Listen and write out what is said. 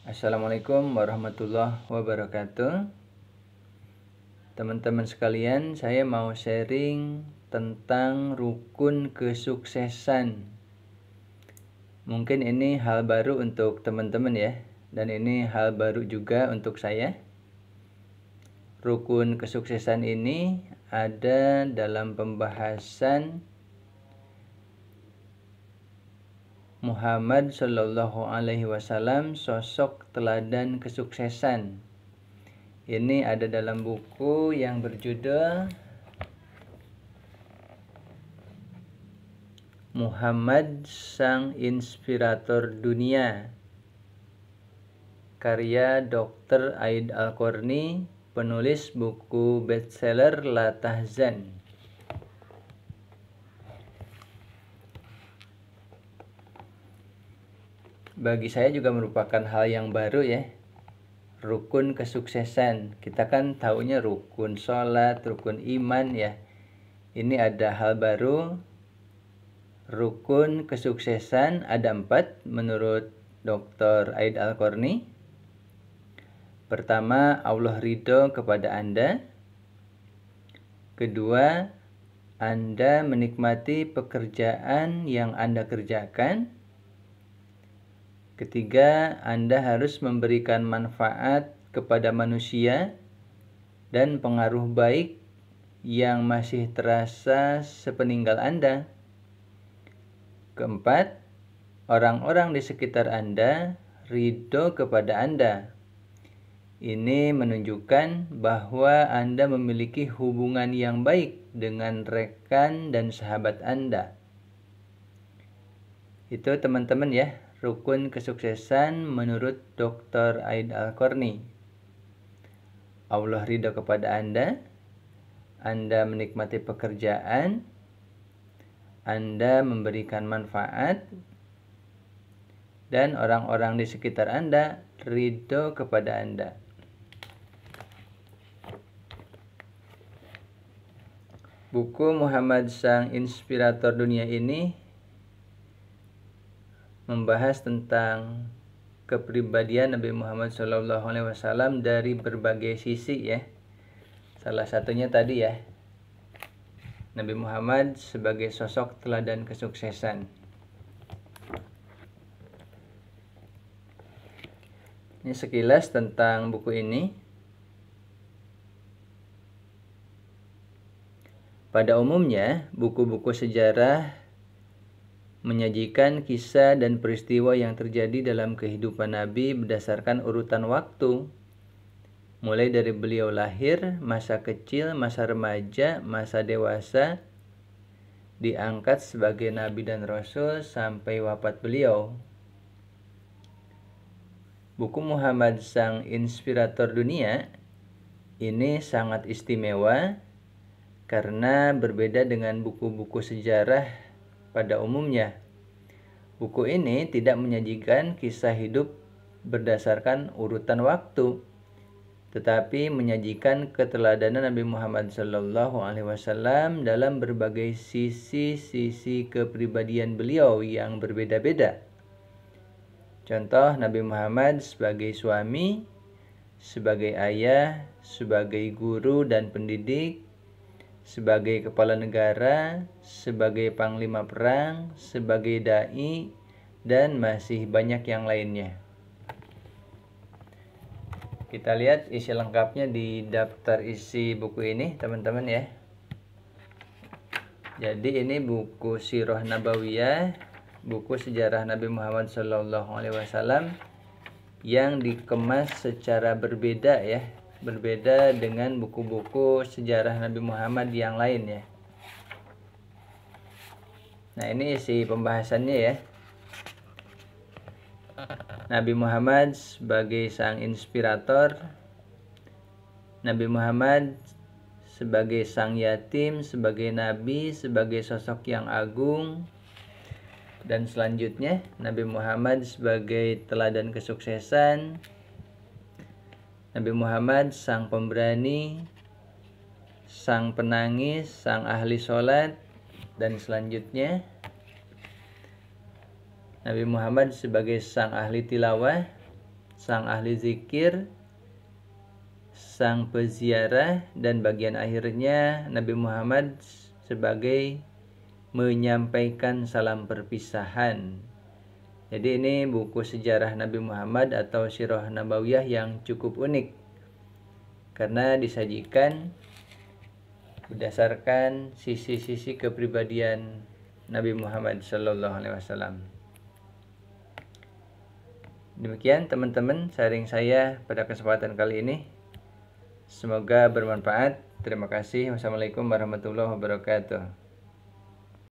Assalamualaikum warahmatullahi wabarakatuh. Teman-teman sekalian, saya mau sharing tentang rukun kesuksesan. Mungkin ini hal baru untuk teman-teman ya, dan ini hal baru juga untuk saya. Rukun kesuksesan ini ada dalam pembahasan Muhammad Shallallahu Alaihi Wasallam, sosok teladan kesuksesan. Ini ada dalam buku yang berjudul Muhammad Sang Inspirator Dunia, karya Dr. Aid Al-Qarni, penulis buku bestseller La Tahzan. Bagi saya juga merupakan hal yang baru ya, rukun kesuksesan. Kita kan taunya rukun sholat, rukun iman ya. Ini ada hal baru, rukun kesuksesan ada 4 menurut Dr. Aid Al-Qarni. Pertama, Allah ridho kepada Anda. Kedua, Anda menikmati pekerjaan yang Anda kerjakan. Ketiga, Anda harus memberikan manfaat kepada manusia dan pengaruh baik yang masih terasa sepeninggal Anda. Keempat, orang-orang di sekitar Anda ridho kepada Anda. Ini menunjukkan bahwa Anda memiliki hubungan yang baik dengan rekan dan sahabat Anda. Itu teman-teman ya, rukun kesuksesan menurut Dr. Aid Al-Qarni. Allah ridho kepada Anda menikmati pekerjaan, Anda memberikan manfaat, dan orang-orang di sekitar Anda ridho kepada Anda. Buku Muhammad Sang Inspirator Dunia ini membahas tentang kepribadian Nabi Muhammad SAW dari berbagai sisi ya. Salah satunya tadi ya, Nabi Muhammad sebagai sosok teladan kesuksesan. Ini sekilas tentang buku ini. Pada umumnya, buku-buku sejarah menyajikan kisah dan peristiwa yang terjadi dalam kehidupan Nabi berdasarkan urutan waktu, mulai dari beliau lahir, masa kecil, masa remaja, masa dewasa, diangkat sebagai Nabi dan Rasul sampai wafat beliau. Buku Muhammad Sang Inspirator Dunia ini sangat istimewa karena berbeda dengan buku-buku sejarah pada umumnya. Buku ini tidak menyajikan kisah hidup berdasarkan urutan waktu, tetapi menyajikan keteladanan Nabi Muhammad SAW dalam berbagai sisi-sisi kepribadian beliau yang berbeda-beda. Contoh, Nabi Muhammad sebagai suami, sebagai ayah, sebagai guru dan pendidik, sebagai kepala negara, sebagai panglima perang, sebagai dai, dan masih banyak yang lainnya. Kita lihat isi lengkapnya di daftar isi buku ini teman-teman ya. Jadi ini buku Sirah Nabawiyah, buku sejarah Nabi Muhammad SAW yang dikemas secara berbeda ya, berbeda dengan buku-buku sejarah Nabi Muhammad yang lain ya. Nah, ini isi pembahasannya ya. Nabi Muhammad sebagai sang inspirator, Nabi Muhammad sebagai sang yatim, sebagai nabi, sebagai sosok yang agung, dan selanjutnya Nabi Muhammad sebagai teladan kesuksesan, Nabi Muhammad sang pemberani, sang penangis, sang ahli sholat, dan selanjutnya Nabi Muhammad sebagai sang ahli tilawah, sang ahli zikir, sang peziarah, dan bagian akhirnya Nabi Muhammad sebagai menyampaikan salam perpisahan. Jadi ini buku sejarah Nabi Muhammad atau Sirah Nabawiyah yang cukup unik karena disajikan berdasarkan sisi-sisi kepribadian Nabi Muhammad SAW. Demikian teman-teman sharing saya pada kesempatan kali ini. Semoga bermanfaat. Terima kasih. Wassalamualaikum warahmatullahi wabarakatuh.